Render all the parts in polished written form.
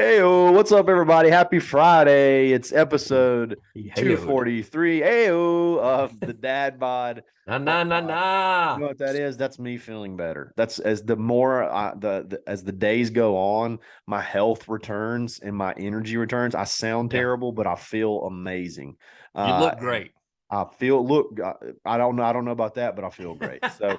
Hey, what's up, everybody? Happy Friday. It's episode Hey-o. 243 of the Dad Bod Nah, nah, nah, Podcast. You nah. know what that is? That's me feeling better. That's as the more as the days go on, my health returns and my energy returns. I sound Yeah, terrible, but I feel amazing. you look And great. I feel I don't know about that, but I feel great. So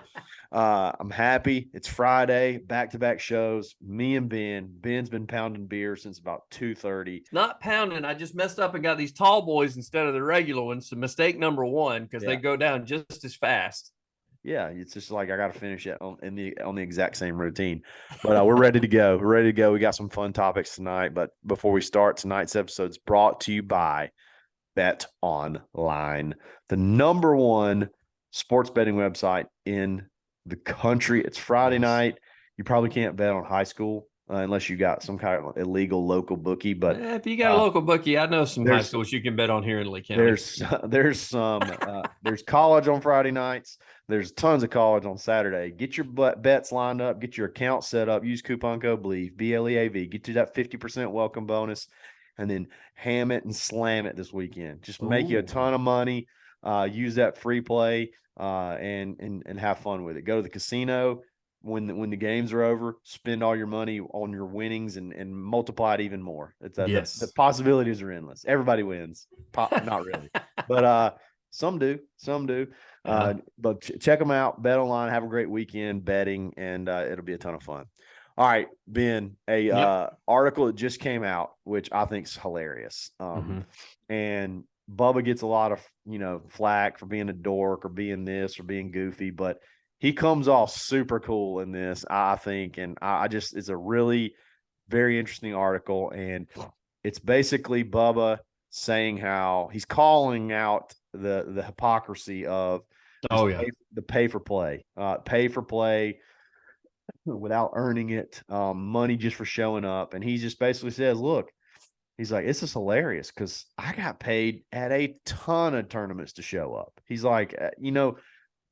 I'm happy. It's Friday, back-to-back shows. Me and Ben's been pounding beer since about 2:30. It's not pounding. I just messed up and got these tall boys instead of the regular ones. So mistake number one, because they Yeah. go down just as fast. Yeah, it's just like I got to finish it on the exact same routine. But we're ready to go. We're ready to go. We got some fun topics tonight. But before we start, tonight's episode is brought to you by Bet Online, the number one sports betting website in the country. It's Friday Yes. night. You probably can't bet on high school unless you got some kind of illegal local bookie. But If you got a uh, local bookie, I know some high there's schools you can bet on here in Lee County. there's some there's college on Friday nights. There's tons of college on Saturday. Get your bets lined up. Get your account set up. Use coupon code BLEAV. Get you that 50% welcome bonus, and then ham it and slam it this weekend. Just make you a Ooh. ton of money. Use that free play and have fun with it. Go to the casino when the games are over. Spend all your money on your winnings and multiply it even more. It's the Yes. possibilities are endless. Everybody wins. Not really, but some do. Some do. Yeah. But check them out. Bet online. Have a great weekend betting, and it'll be a ton of fun. All right, Ben. A Yep. article that just came out, which I think is hilarious. Hmm. And Bubba gets a lot of flack for being a dork or being this or being goofy, but he comes off super cool in this, I think, and I just it's a really very interesting article, and it's basically Bubba saying how he's calling out the hypocrisy of Oh just yeah. pay for play without earning it, money just for showing up, and he just basically says, "Look, he's like, this is hilarious because I got paid at a ton of tournaments to show up." He's like,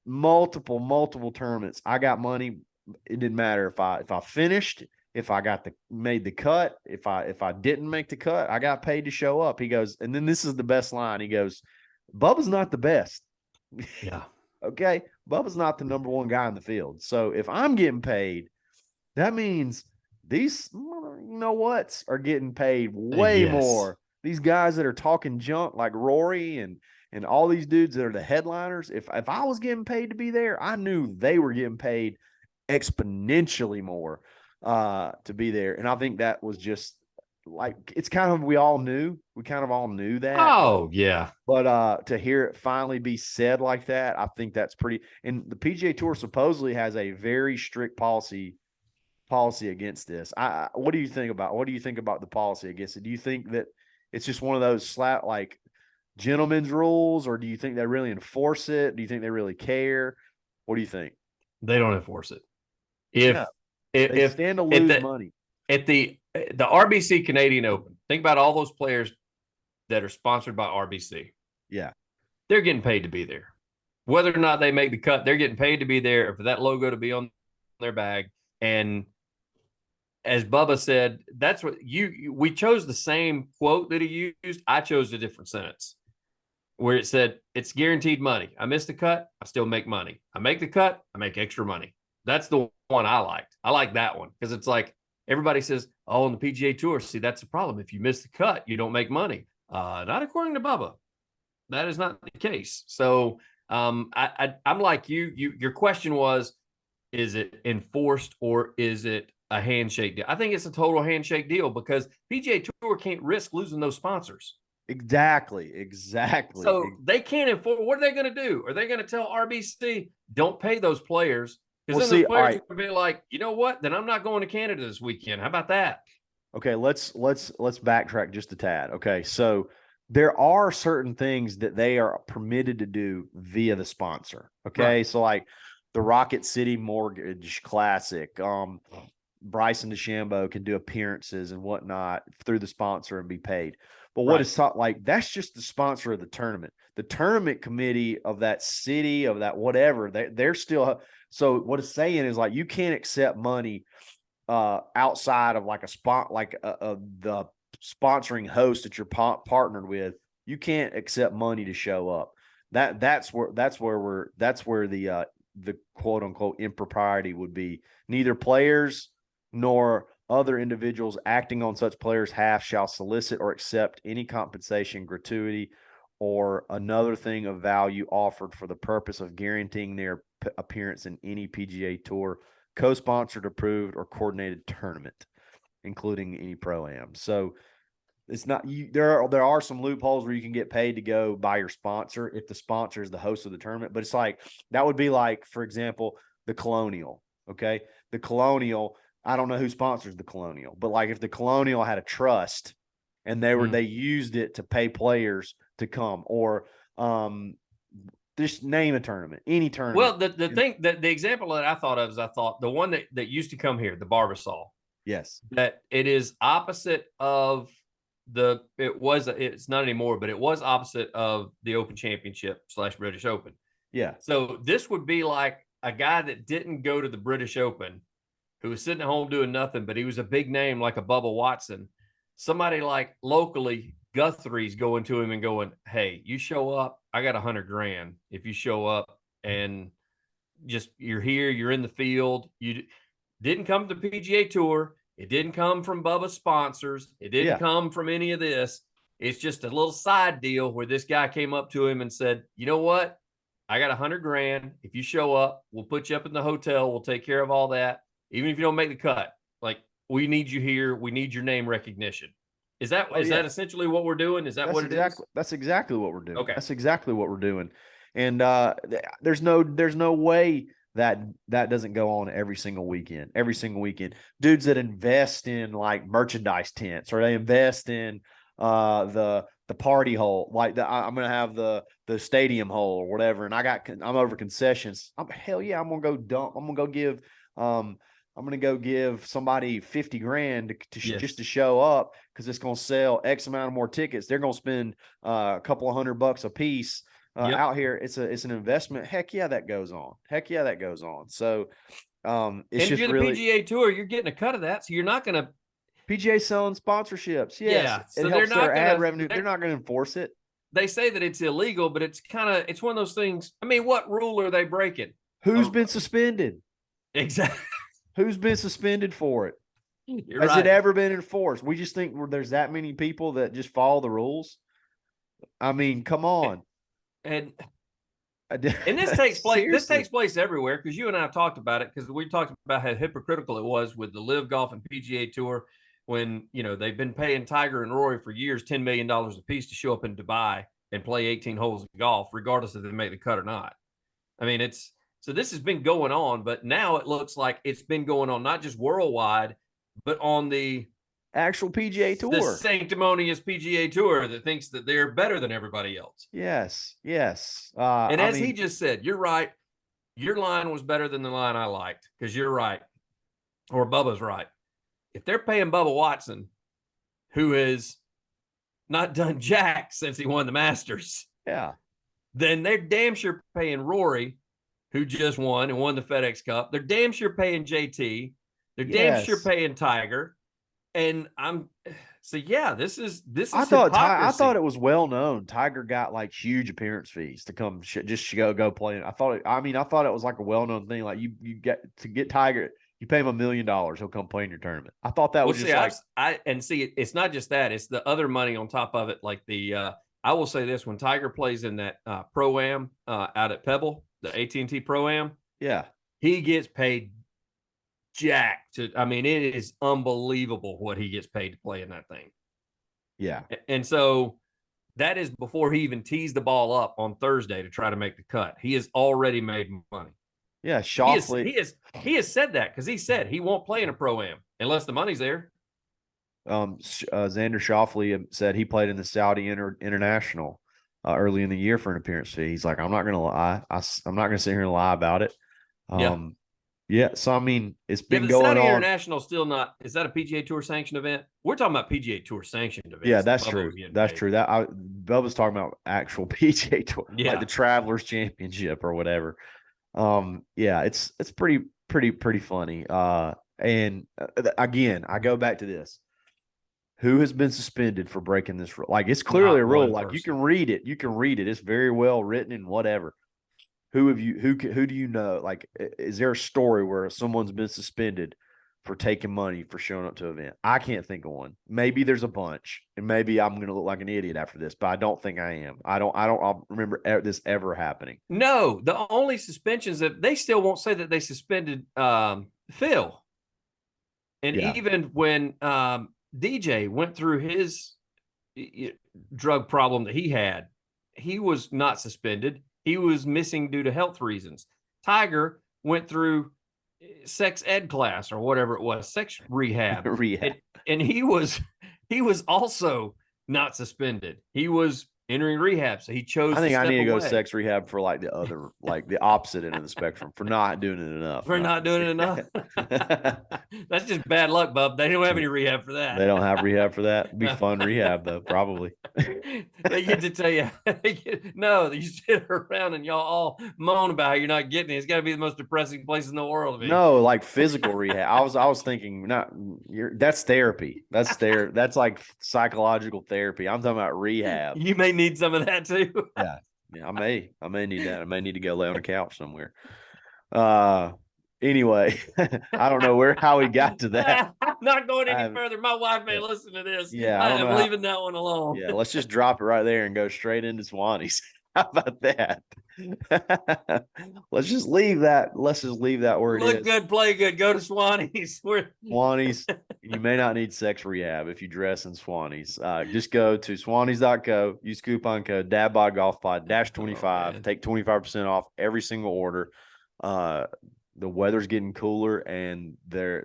multiple tournaments. I got money. It didn't matter if I finished, if I got the made the cut, if I didn't make the cut, I got paid to show up. He goes, and then this is the best line. He goes, Bubba's not the best. Yeah. Okay. Bubba's not the number one guy in the field. So if I'm getting paid, that means these what's are getting paid way Yes. more. These guys that are talking junk like Rory and all these dudes that are the headliners, if I was getting paid to be there, I knew they were getting paid exponentially more to be there. And I think that was just like it's kind of we kind of all knew that, Oh yeah. but to hear it finally be said like that, I think that's pretty. And the PGA Tour supposedly has a very strict policy against this. What do you think about the policy against it? Do you think that it's just one of those like gentlemen's rules, or do you think they really enforce it? Do you think they really care? What do you think? They don't enforce it. Yeah, If they if stand to at lose the money. at the RBC Canadian Open, think about all those players that are sponsored by RBC. Yeah, They're getting paid to be there. Whether or not they make the cut, they're getting paid to be there, or for that logo to be on their bag. And as Bubba said, that's what we chose the same quote that he used. I chose a different sentence where it said, it's guaranteed money. I miss the cut, I still make money. I make the cut, I make extra money. That's the one I liked. I like that one because it's like everybody says, oh, on the PGA Tour, see, that's the problem. If you miss the cut, you don't make money. Not according to Bubba. That is not the case. So I'm like you. Your question was, is it enforced or is it a handshake deal? I think it's a total handshake deal because PGA Tour can't risk losing those sponsors. exactly. So they can't enforce. What are they going to do? Are they going to tell RBC don't pay those players? Because Well, then those see, all players right, are going to be like, you know what? Then I'm not going to Canada this weekend. How about that? okay, let's backtrack just a tad. Okay, so there are certain things that they are permitted to do via the sponsor. Right. Okay, so like the Rocket City Mortgage Classic, Bryson DeChambeau can do appearances and whatnot through the sponsor and be paid. But what Right. is taught like that's just the sponsor of the tournament. The tournament committee of that city of that whatever they're still. So what it's saying is like you can't accept money outside of like a spot, like the sponsoring host that you're partnered with, you can't accept money to show up. That's where the quote unquote impropriety would be. Neither players nor other individuals acting on such players' half shall solicit or accept any compensation, gratuity, or another thing of value offered for the purpose of guaranteeing their appearance in any PGA Tour co-sponsored, approved, or coordinated tournament, including any pro-am. So it's not there are some loopholes where you can get paid to go by your sponsor if the sponsor is the host of the tournament. But it's like that would be like, for example, the Colonial. Okay. The Colonial, I don't know who sponsors the Colonial, but like if the Colonial had a trust and they used it to pay players to come, or just name a tournament, any tournament. Well, the example that I thought of is the one that used to come here, the Barbasol. Yes. That it is opposite of it's not anymore, but it was opposite of the Open Championship / British Open. Yeah. So this would be like a guy that didn't go to the British Open, who was sitting at home doing nothing, but he was a big name like a Bubba Watson. Somebody like locally, Guthrie's going to him and going, "Hey, you show up, I got $100,000 if you show up and just you're here, you're in the field. You didn't come to the PGA Tour. It didn't come from Bubba's sponsors. It didn't come from any of this. It's just a little side deal where this guy came up to him and said, you know what? I got $100,000. If you show up, we'll put you up in the hotel. We'll take care of all that. Even if you don't make the cut, like we need you here. We need your name recognition." Is that that essentially what we're doing? Is that that's what it is? That's exactly what we're doing. Okay. That's exactly what we're doing. And there's no way that doesn't go on every single weekend. Dudes that invest in like merchandise tents, or they invest in the party hole, like I'm gonna have the stadium hole or whatever, and I'm over concessions. Hell yeah, I'm gonna go give somebody $50,000 just to show up, because it's going to sell X amount of more tickets. They're going to spend a couple of $100 a piece out here. It's an investment. Heck yeah, that goes on. So it's just if you're the PGA Tour, you're getting a cut of that. So you're not going to PGA selling sponsorships. Yes, yeah. So it helps their ad revenue. They're not going to enforce it. They say that it's illegal, but it's one of those things. I mean, what rule are they breaking? Who's been suspended? Exactly. Who's been suspended for it? Has it ever been enforced? We just think there's that many people that just follow the rules. I mean, come on. And this takes place. This takes place everywhere, because you and I have talked about it, because we talked about how hypocritical it was with the Live Golf and PGA Tour when they've been paying Tiger and Rory for years $10 million a piece to show up in Dubai and play 18 holes of golf, regardless if they make the cut or not. I mean, so this has been going on, but now it looks like it's been going on not just worldwide, but on the actual PGA Tour, the sanctimonious PGA Tour that thinks that they're better than everybody else. Yes. And as he just said, you're right. Your line was better than the line I liked, because you're right, or Bubba's right. If they're paying Bubba Watson, who has not done jack since he won the Masters, then they're damn sure paying Rory, who just won the FedEx Cup. They're damn sure paying JT. They're damn sure paying Tiger. And this is I thought it was well known. Tiger got like huge appearance fees to come just go play. I thought it was like a well known thing. Like you get to get Tiger, you pay him $1 million, he'll come play in your tournament. I thought that was it's not just that, it's the other money on top of it. Like I will say this: when Tiger plays in that Pro-Am out at Pebble, the AT&T Pro-Am, he gets paid jacked. I mean, it is unbelievable what he gets paid to play in that thing. Yeah. And so that is before he even tees the ball up on Thursday to try to make the cut. He has already made money. Yeah, Schauffele. He has said that, because he said he won't play in a Pro-Am unless the money's there. Xander Schauffele said he played in the Saudi International early in the year for an appearance fee. He's like, I'm not going to lie. I'm not going to sit here and lie about it. So I mean, it's been going Saudi on. International still not. Is that a PGA Tour sanctioned event? We're talking about PGA Tour sanctioned events. Yeah, that's true. That's true. Bubba's talking about actual PGA Tour, like the Travelers Championship or whatever. It's pretty funny. And again, I go back to this. Who has been suspended for breaking this rule? Like, it's clearly Not a rule. one Like, you person. can read it. You can read it. It's very well written and whatever. Who do you know? Like, is there a story where someone's been suspended for taking money for showing up to an event? I can't think of one. Maybe there's a bunch, and maybe I'm going to look like an idiot after this, but I don't think I am. I'll remember this ever happening. No, the only suspensions that they still won't say that they suspended Phil. And Yeah. even when DJ went through his drug problem that he had, he was not suspended. He was missing due to health reasons. Tiger went through sex ed class or whatever it was, sex rehab. Rehab. And he was also not suspended. He was entering rehab, so he chose I think to I step need to go away. to sex rehab for like the opposite end of the spectrum for not doing it enough. For not doing it enough. That's just bad luck, bub. They don't have any rehab for that. They don't have rehab for that. It'd be fun rehab though, probably. They get to tell you, no, you sit around and y'all all moan about how you're not getting it. It's got to be the most depressing place in the world. No, like physical rehab. I was thinking, that's therapy. That's like psychological therapy. I'm talking about rehab. You may need some of that too. Yeah, I may need that. I may need to go lay on a couch somewhere. Anyway, I don't know how we got to that. I'm not going any further. My wife may listen to this. Yeah, I am leaving that one alone. Yeah, let's just drop it right there and go straight into Swannies. How about that? Let's just leave that. Let's just leave that where it is. Look good, play good. Go to Swannies. Swannies. You may not need sex rehab if you dress in Swannies. Just go to swannies.co. Use coupon code DadBodGolfPod -25. Take 25% off every single order. The weather's getting cooler, and the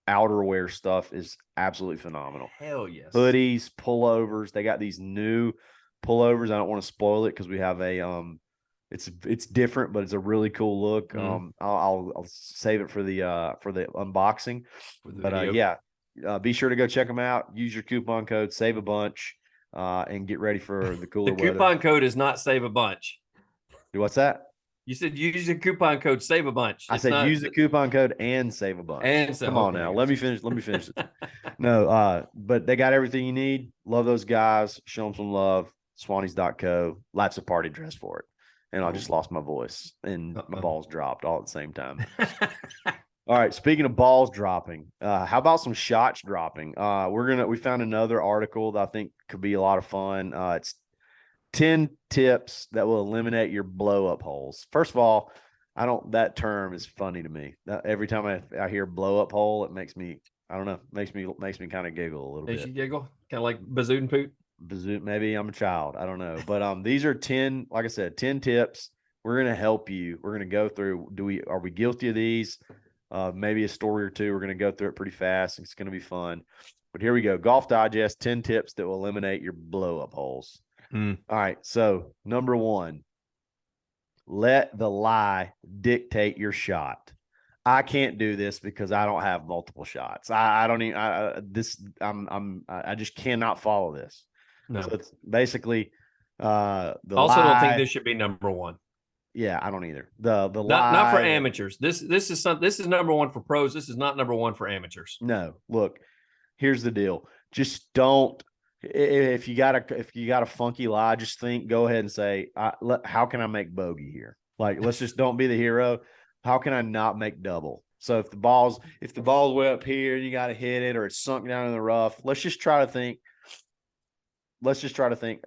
outerwear stuff is absolutely phenomenal. Hell yes. Hoodies, pullovers. They got these new pullovers. I don't want to spoil it because we have a it's different, but it's a really cool look. Mhm. I'll save it for the unboxing. Be sure to go check them out. Use your coupon code, save a bunch, and get ready for the cooler weather. The coupon code is not save a bunch. What's that? You said use the coupon code save a bunch. I said use the coupon code and save a bunch. Come on now. Let me finish. It. No, but they got everything you need. Love those guys. Show them some love. Swannies.co. Lots of party dress for it. And I just lost my voice and my balls dropped all at the same time. All right. Speaking of balls dropping, how about some shots dropping? We found another article that I think could be a lot of fun. It's 10 tips that will eliminate your blow up holes. First of all, that term is funny to me. Every time I hear blow up hole, it makes me, I don't know, makes me kind of giggle a little bit. Makes you giggle? Kind of like bazoo and poot? Maybe I'm a child. I don't know. But these are 10, like I said, 10 tips. We're going to help you. We're going to go through, are we guilty of these? Maybe a story or two. We're going to go through it pretty fast. It's going to be fun. But here we go. Golf Digest, 10 tips that will eliminate your blow up holes. All right. So number 1, let the lie dictate your shot. I can't do this because I don't have multiple shots. I don't even, I just cannot follow this. No. So it's basically, don't think this should be number 1. Yeah, I don't either. The lie, not for amateurs. This is number 1 for pros. This is not number 1 for amateurs. No, look, here's the deal. Just don't. If you got a funky lie, just go ahead and say, how can I make bogey here? Like, let's just don't be the hero. How can I not make double? So if the ball's way up here and you got to hit it, or it's sunk down in the rough, let's just try to think.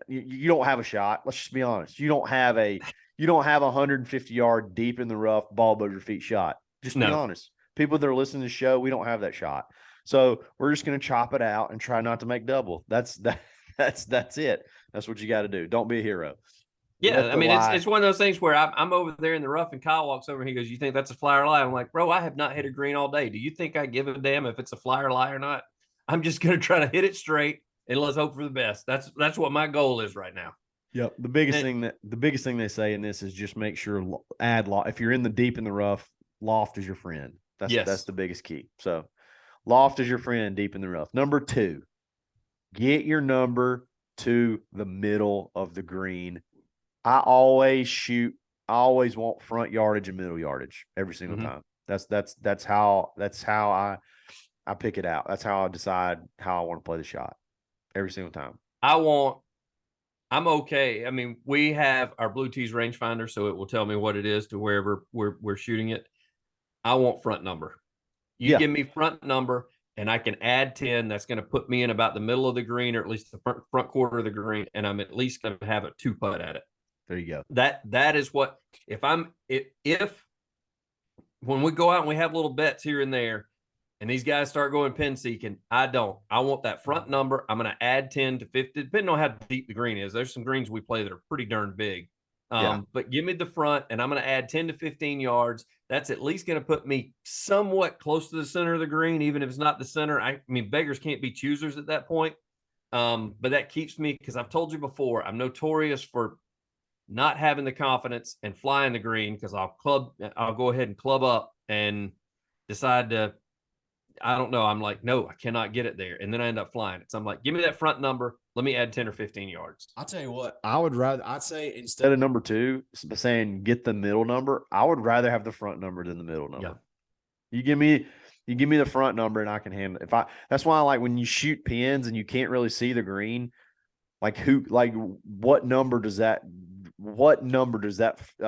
You don't have a shot. Let's just be honest. You don't have a 150 yard deep in the rough ball above your feet shot. Just be honest. People that are listening to the show, we don't have that shot. So we're just going to chop it out and try not to make double. That's it. That's what you got to do. Don't be a hero. Yeah, I mean, it's one of those things where I'm over there in the rough and Kyle walks over and he goes, "You think that's a fly or lie?" I'm like, "Bro, I have not hit a green all day. Do you think I give a damn if it's a fly or lie or not? I'm just going to try to hit it straight and let's hope for the best." That's what my goal is right now. Yep. The biggest thing they say in this is just make sure add loft. If you're in the deep in the rough, loft is your friend. That's the biggest key. So loft is your friend deep in the rough. Number 2, get your number to the middle of the green. I always want front yardage and middle yardage every single time. That's how I pick it out. That's how I decide how I want to play the shot every single time. I'm okay. I mean, we have our Blue Tees rangefinder, so it will tell me what it is to wherever we're shooting it. I want front number. You give me front number, and I can add 10. That's going to put me in about the middle of the green, or at least the front quarter of the green, and I'm at least going to have a 2-putt at it. There you go. That is what if when we go out and we have little bets here and there, and these guys start going pin seeking, I want that front number. I'm going to add 10 to 50, depending on how deep the green is. There's some greens we play that are pretty darn big. But give me the front, and I'm going to add 10 to 15 yards. That's at least going to put me somewhat close to the center of the green, even if it's not the center. I mean, beggars can't be choosers at that point. But that keeps me, because I've told you before, I'm notorious for not having the confidence and flying the green, because I'll go ahead and club up and decide to, I don't know. I'm like, no, I cannot get it there. And then I end up flying it. So I'm like, give me that front number. Let me add 10 or 15 yards. I'll tell you what, I'd say instead of number 2, saying get the middle number, I would rather have the front number than the middle number. Yeah. You give me the front number and I can handle it. That's why I like when you shoot pins and you can't really see the green, what number does that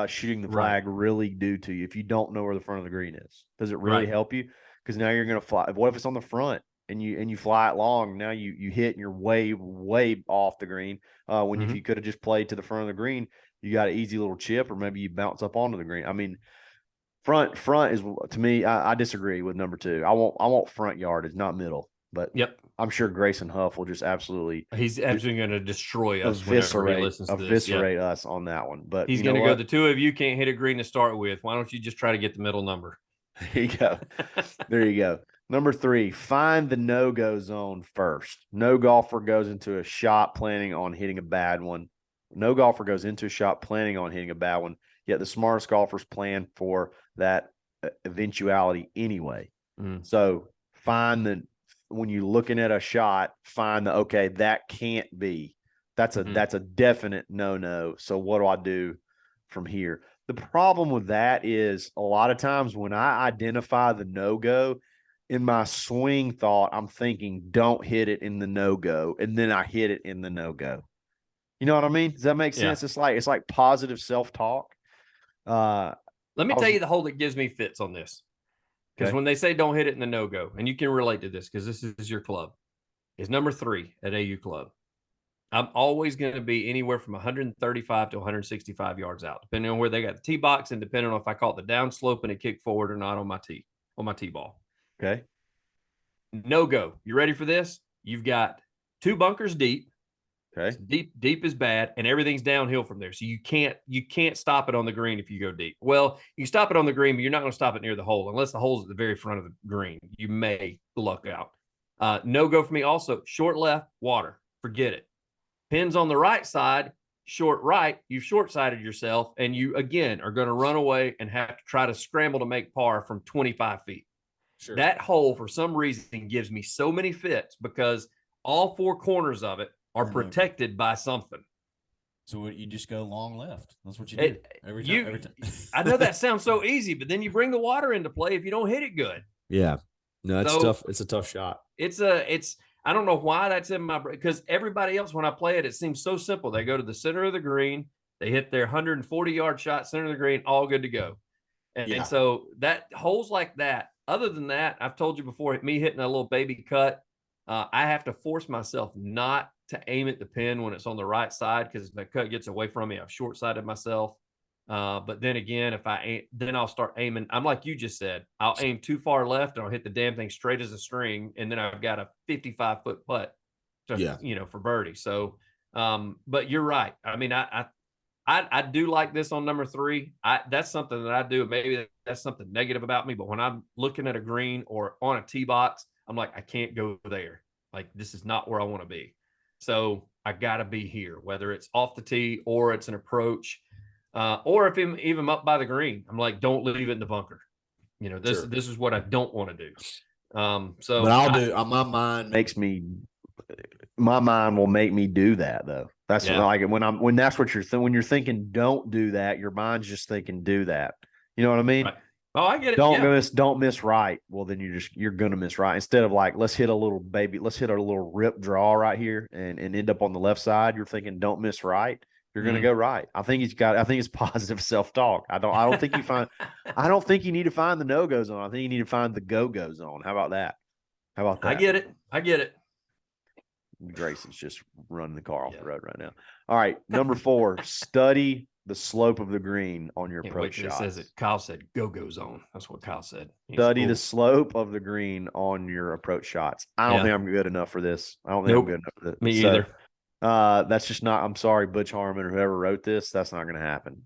shooting the flag really do to you if you don't know where the front of the green is? Does it really help you? Because now you're going to fly. What if it's on the front and you fly it long? Now you hit and you're way, way off the green. If you could have just played to the front of the green, you got an easy little chip, or maybe you bounce up onto the green. I mean, front is, to me, I disagree with number 2. I want front yardage, not middle. But I'm sure Grayson Huff will just he's absolutely going to destroy us whenever he listens to this. Eviscerate us on that one. But he's going to go, the two of you can't hit a green to start with. Why don't you just try to get the middle number? There you go. There you go. Number 3, find the no-go zone first. No golfer goes into a shot planning on hitting a bad one. No golfer goes into a shot planning on hitting a bad one, yet the smartest golfers plan for that eventuality anyway. So when you're looking at a shot, find okay, that can't be. That's a definite no-no. So what do I do from here? The problem with that is a lot of times when I identify the no-go, in my swing thought, I'm thinking don't hit it in the no-go, and then I hit it in the no-go. You know what I mean? Does that make sense? It's like positive self-talk. Let me tell you the hole that gives me fits on this. Because when they say don't hit it in the no-go, and you can relate to this because this is your club, is number 3 at AU Club. I'm always going to be anywhere from 135 to 165 yards out, depending on where they got the tee box and depending on if I caught the down slope and it kicked forward or not on my tee ball. Okay. No-go. You ready for this? You've got 2 bunkers deep. Okay. Deep is bad, and everything's downhill from there. So you can't stop it on the green if you go deep. Well, you stop it on the green, but you're not going to stop it near the hole unless the hole's at the very front of the green. You may luck out. No-go for me also, short left, water. Forget it. Pins on the right side, short right, you've short-sided yourself, and you, again, are going to run away and have to try to scramble to make par from 25 feet. Sure. That hole, for some reason, gives me so many fits because all 4 corners of it are protected by something. So you just go long left. That's what you do every time. I know that sounds so easy, but then you bring the water into play if you don't hit it good. Yeah. No, it's tough. It's a tough shot. I don't know why that's in my brain, because everybody else, when I play it, it seems so simple. They go to the center of the green, they hit their 140-yard shot, center of the green, all good to go. And so that holes like that, other than that, I've told you before, me hitting a little baby cut, I have to force myself not to aim at the pin when it's on the right side, because if the cut gets away from me, I've short-sighted myself. But then again, if I aim, then I'll start aiming. I'm like you just said, I'll aim too far left and I'll hit the damn thing straight as a string, and then I've got a 55-foot putt for birdie. So, but you're right. I mean, I do like this on number 3. That's something that I do. Maybe that's something negative about me, but when I'm looking at a green or on a tee box, I'm like, I can't go there. Like, this is not where I want to be. So I got to be here, whether it's off the tee or it's an approach. Or if I'm even up by the green, I'm like, don't leave it in the bunker. This is what I don't want to do. So but my mind will make me do that though. That's like when that's what when you're thinking, don't do that. Your mind's just thinking, do that. You know what I mean? Right. Oh, I get it. Yeah. Don't miss right. Well, then you're gonna miss right. Instead of like, let's hit a little rip draw right here and end up on the left side. You're thinking don't miss right. You're gonna go right. I think it's positive self-talk. I don't think you find I don't think you need to find the no-go zone. I think you need to find the go-go zone. How about that? I get it. Grayson's just running the car off the road right now. All right, number 4, study the slope of the green on your approach shot. Says it. Kyle said go zone. That's what Kyle said. Study the slope of the green on your approach shots. I don't think I'm good enough for this. I don't think I'm good enough for this. Me either. That's just not. I'm sorry, Butch Harmon or whoever wrote this. That's not going to happen.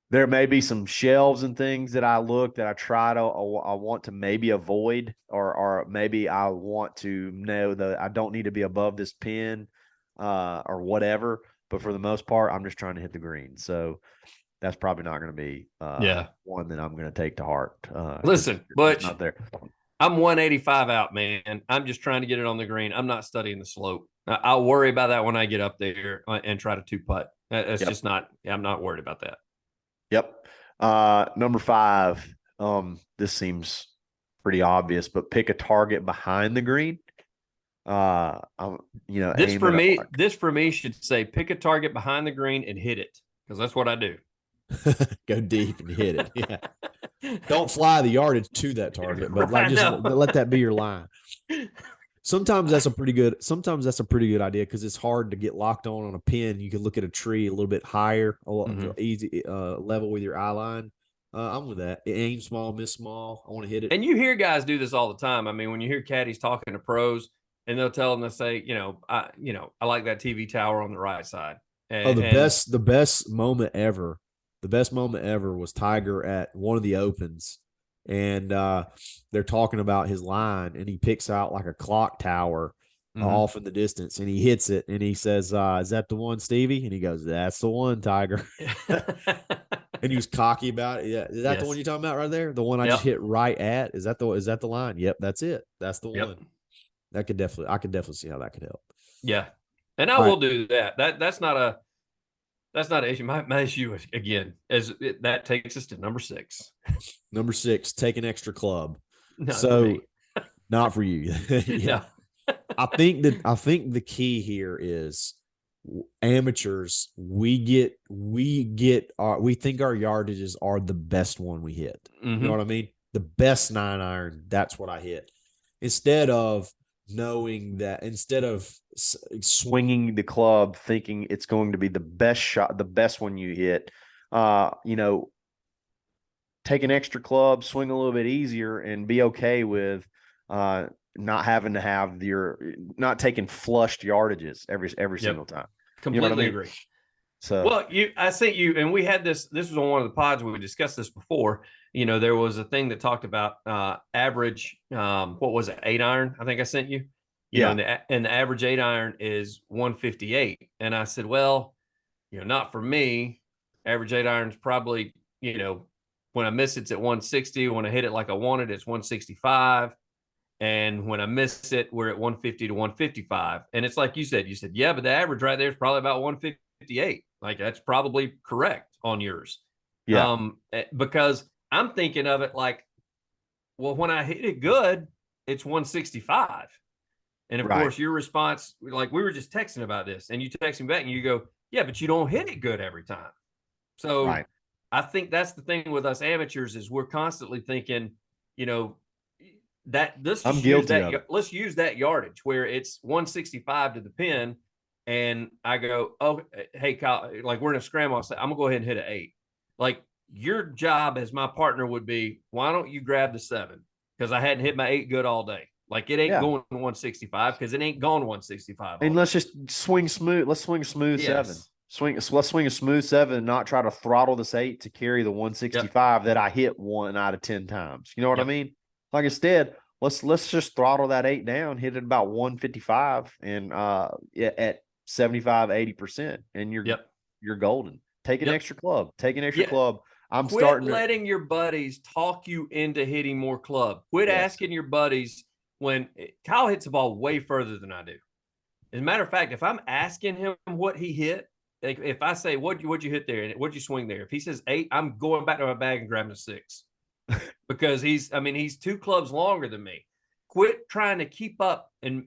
There may be some shelves and things that I look that I try to I want to maybe avoid, or maybe I want to know that I don't need to be above this pin, or whatever. But for the most part, I'm just trying to hit the green. So that's probably not going to be one that I'm going to take to heart. Listen, Butch, not there. I'm 185 out, man. I'm just trying to get it on the green. I'm not studying the slope. I'll worry about that when I get up there and try to 2-putt. That's just not. I'm not worried about that. Yep. Number 5. This seems pretty obvious, but pick a target behind the green. This for me should say pick a target behind the green and hit it, because that's what I do. Go deep and hit it. Yeah. Don't fly the yardage to that target, but let that be your line. Sometimes that's a pretty good idea, because it's hard to get locked on a pin. You can look at a tree a little bit higher, easy level with your eye line. I'm with that. Aim small, miss small. I want to hit it. And you hear guys do this all the time. I mean, when you hear caddies talking to pros, and they'll tell them to say, I like that TV tower on the right side. The best moment ever was Tiger at one of the Opens, and they're talking about his line, and he picks out like a clock tower off in the distance, and he hits it, and he says, "Is that the one, Stevie?" And he goes, "That's the one, Tiger." And he was cocky about it. Yeah, is that the one you're talking about right there? The one I just hit right at? Is that the line? Yep, that's it. That's the one. I could definitely see how that could help. Yeah. And I will do that. That's not an issue. My issue again is that takes us to number 6. Number 6, take an extra club. Not for you. Yeah. I think the key here is amateurs. We think our yardages are the best one we hit. You know what I mean? The best 9-iron. That's what I hit. Instead of swinging the club thinking it's going to be the best shot, the best one you hit, take an extra club, swing a little bit easier, and be okay with not having to have not taking flushed yardages every single time. Completely agree. So, I sent you, and we had this was on one of the pods where we discussed this before. There was a thing that talked about average, what was it, 8-iron? I think I sent you. And the average 8-iron is 158. And I said, well, not for me. Average 8-iron is probably, when I miss it's at 160. When I hit it like I wanted, it's 165. And when I miss it, we're at 150 to 155. And it's like you said, yeah, but the average right there is probably about 158. Like, that's probably correct on yours. Yeah. Because I'm thinking of it like, well, when I hit it good, it's 165. And of course, your response, like we were just texting about this, and you text me back and you go, yeah, but you don't hit it good every time. So I think that's the thing with us amateurs is we're constantly thinking, let's use that yardage where it's 165 to the pin. And I go, oh, hey, Kyle, like we're in a scramble. I say, I'm gonna go ahead and hit an 8. Like your job as my partner would be, why don't you grab the 7? Because I hadn't hit my 8 good all day. Like it ain't going 165 because it ain't gone 165. And let's just swing smooth. Let's swing a smooth 7. Let's swing a smooth 7 and not try to throttle this 8 to carry the 165 that I hit 1 out of 10 times. You know what I mean? Like instead, let's just throttle that 8 down, hit it about 155 and at 75-80%, and you're golden. Take an extra club. Take an extra club. Quit letting your buddies talk you into hitting more club. Quit asking your buddies when Kyle hits the ball way further than I do. As a matter of fact, if I'm asking him what he hit if I say, what'd you hit there? And what'd you swing there? If he says 8, I'm going back to my bag and grabbing a 6 because he's 2 clubs longer than me. Quit trying to keep up and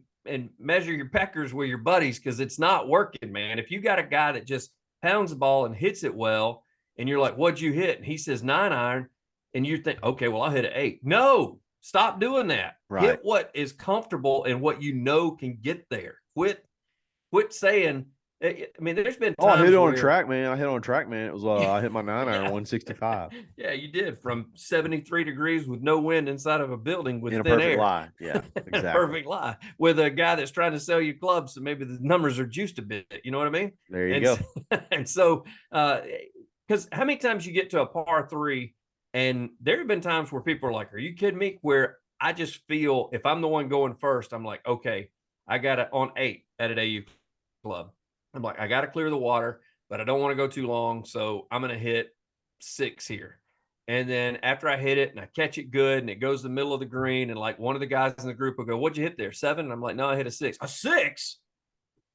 measure your peckers with your buddies, because it's not working, man. If you got a guy that just pounds the ball and hits it well, and you're like, what'd you hit? And he says 9 iron, and you think, okay, well, I'll hit an 8. No, stop doing that. Right. Hit what is comfortable and what you know can get there. Quit saying, I mean, there's been times I hit it on where, a track, man. I hit on a track, man. It was I hit my 9 iron 165 Yeah, you did, from 73 degrees with no wind inside of a building with in a thin perfect air. lie. Yeah, In a exactly. perfect lie, with a guy that's trying to sell you clubs, so maybe the numbers are juiced a bit. You know what I mean? There you And go. And so, because how many times you get to a par 3, and there have been times where people are like, "Are you kidding me?" Where I just feel, if I'm the one going first, I'm like, okay, I got it on 8 at an AU club. I'm like, I got to clear the water, but I don't want to go too long, so I'm going to hit 6 here. And then after I hit it and I catch it good and it goes to the middle of the green, and like one of the guys in the group will go, "What'd you hit there? 7?" And I'm like, "No, I hit a 6." "A 6?"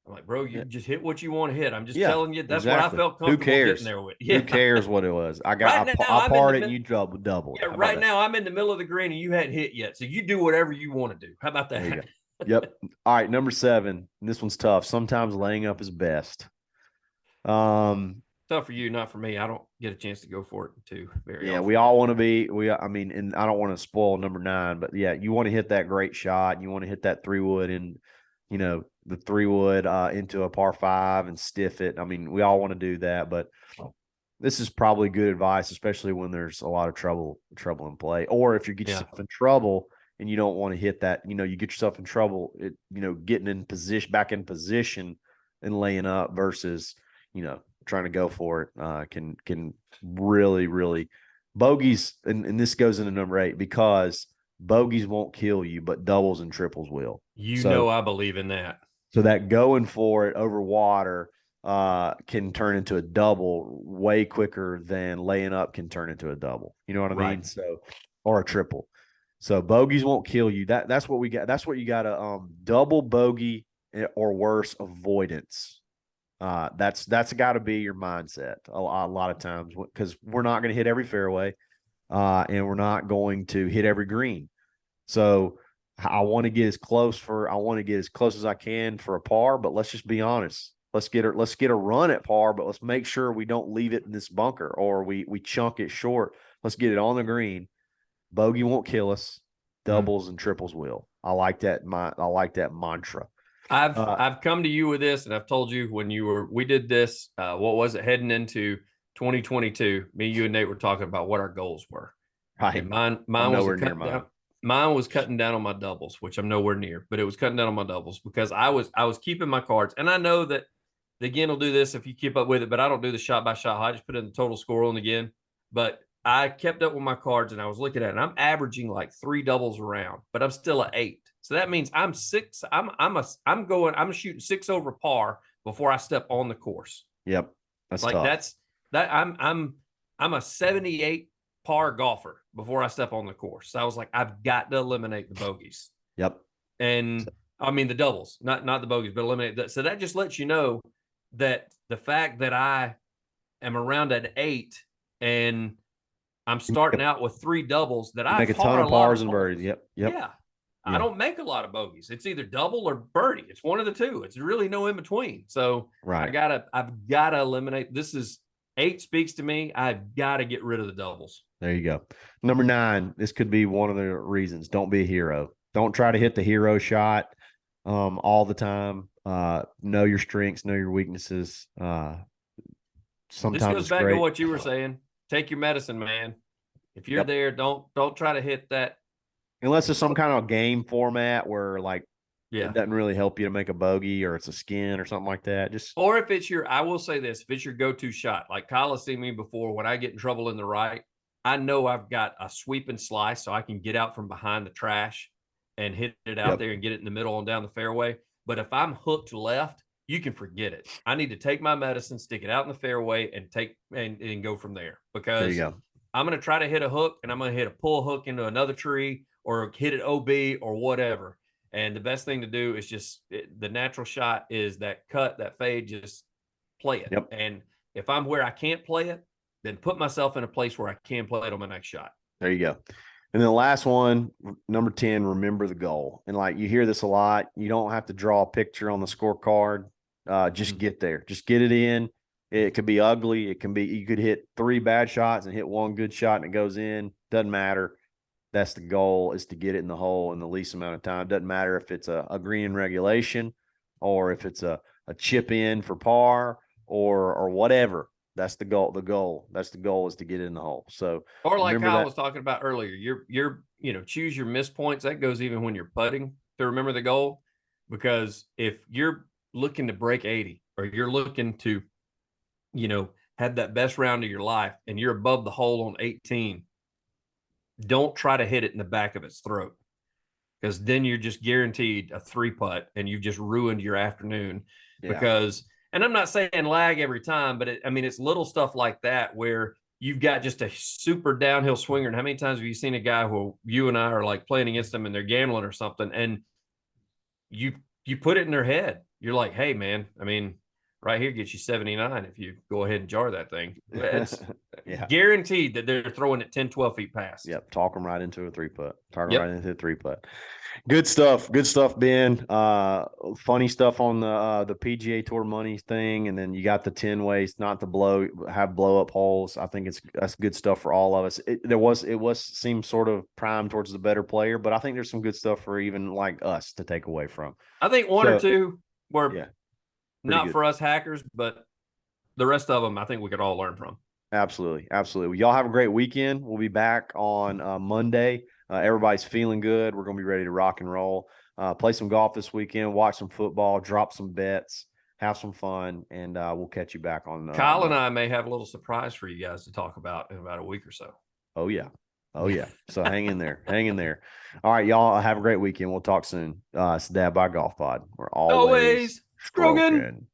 I'm like, "Bro, you just hit what you want to hit. I'm just telling you, that's exactly. what I felt Who comfortable cares? getting there with." Who cares what it was? I Right now, I I'm in parred the it and mid- you doubled. Yeah, right now I'm in the middle of the green and you hadn't hit yet. So you do whatever you want to do. How about that? There you go. Yep. All right, number 7. This one's tough. Sometimes laying up is best. Tough for you, not for me. I don't get a chance to go for it too very often. We all want to be. And I don't want to spoil number 9, but yeah, you want to hit that great shot. You want to hit that 3-wood and, the 3-wood into a par 5 and stiff it. I mean, we all want to do that, but this is probably good advice, especially when there's a lot of trouble in play, or if you get yourself in trouble and you don't want to hit that. You get yourself in trouble. Getting in position, back in position, and laying up versus trying to go for it can really bogeys, and this goes into number 8, because bogeys won't kill you, but doubles and triples will. I believe in that. So that going for it over water can turn into a double way quicker than laying up can turn into a double. You know what I mean? So, or a triple. So bogeys won't kill you. That's what we got. That's what you got to double bogey or worse avoidance. That's got to be your mindset a lot of times, because we're not going to hit every fairway, and we're not going to hit every green. So I want to get as close as I can for a par, but let's just be honest. Let's get a run at par, but let's make sure we don't leave it in this bunker or we chunk it short. Let's get it on the green. Bogey won't kill us. Doubles and triples will. I like that mantra. I've come to you with this, and I've told you when we did this, what was it, heading into 2022, me, you, and Nate were talking about what our goals were. Right. And mine was cutting down on my doubles, which I'm nowhere near, but it was cutting down on my doubles because I was keeping my cards. And I know that the Again will do this if you keep up with it, but I don't do the shot by shot. I just put in the total score on Again. But I kept up with my cards and I was looking at it, and I'm averaging like 3 doubles around, but I'm still at 8. So that means I'm 6. I'm shooting 6 over par before I step on the course. Yep. That's like tough. I'm a 78 par golfer before I step on the course. So I was like, I've got to eliminate the bogeys. Yep. And I mean the doubles, not the bogeys, but eliminate that. So that just lets you know that the fact that I am around at 8 and I'm starting out with 3 doubles, that I make a ton of pars and birdies. Yep. Yeah. I don't make a lot of bogeys. It's either double or birdie. It's one of the two. It's really no in between. So I've got to eliminate. 8 speaks to me. I've got to get rid of the doubles. There you go. Number 9, this could be one of the reasons. Don't be a hero. Don't try to hit the hero shot all the time. Know your strengths, know your weaknesses. Sometimes this goes back to what you were saying. Take your medicine, man. If you're there, don't try to hit that. Unless it's some kind of game format where it doesn't really help you to make a bogey, or it's a skin or something like that. Or if it's I will say this, if it's your go-to shot, like Kyle has seen me before, when I get in trouble in the right, I know I've got a sweep and slice so I can get out from behind the trash and hit it out there and get it in the middle and down the fairway. But if I'm hooked left, you can forget it. I need to take my medicine, stick it out in the fairway, and go from there. Because there you go. I'm going to try to hit a hook, and I'm going to hit a pull hook into another tree or hit it OB or whatever. And the best thing to do is the natural shot is that cut, that fade, just play it. Yep. And if I'm where I can't play it, then put myself in a place where I can play it on my next shot. There you go. And then the last one, number 10, remember the goal. And like you hear this a lot. You don't have to draw a picture on the scorecard. Just get there. Just get it in. It could be ugly. It can be, you could hit 3 bad shots and hit 1 good shot and it goes in. Doesn't matter. That's the goal, is to get it in the hole in the least amount of time. Doesn't matter if it's a green in regulation or if it's a chip in for par or whatever. That's the goal. That's the goal, is to get it in the hole. So, or like remember Kyle that. was talking about earlier, you're choose your miss points. That goes even when you're putting, to remember the goal. Because if you're looking to break 80 or you're looking to, have that best round of your life and you're above the hole on 18, don't try to hit it in the back of its throat, because then you're just guaranteed a 3-putt and you've just ruined your afternoon. Yeah. Because, and I'm not saying lag every time, but it's little stuff like that where you've got just a super downhill swinger. And how many times have you seen a guy who you and I are like playing against them and they're gambling or something, and you put it in their head. You're like, hey man, right here gets you 79 if you go ahead and jar that thing. It's guaranteed that they're throwing it 10, 12 feet past. Yep. Talk them right into a 3-putt. Right into a 3-putt. Good stuff. Good stuff, Ben. Funny stuff on the PGA Tour money thing. And then you got the 10 ways not to have blow up holes. I think that's good stuff for all of us. It seemed sort of primed towards the better player, but I think there's some good stuff for even like us to take away from. I think one or two were not good for us hackers, but the rest of them, I think we could all learn from. Absolutely. Absolutely. Y'all have a great weekend. We'll be back on Monday. Everybody's feeling good. We're going to be ready to rock and roll. Play some golf this weekend, watch some football, drop some bets, have some fun, and we'll catch you back on. Kyle and I may have a little surprise for you guys to talk about in about a week or so. Oh, yeah. So hang in there. Hang in there. All right, y'all have a great weekend. We'll talk soon. It's the Dad by Golf Pod. We're always stroking.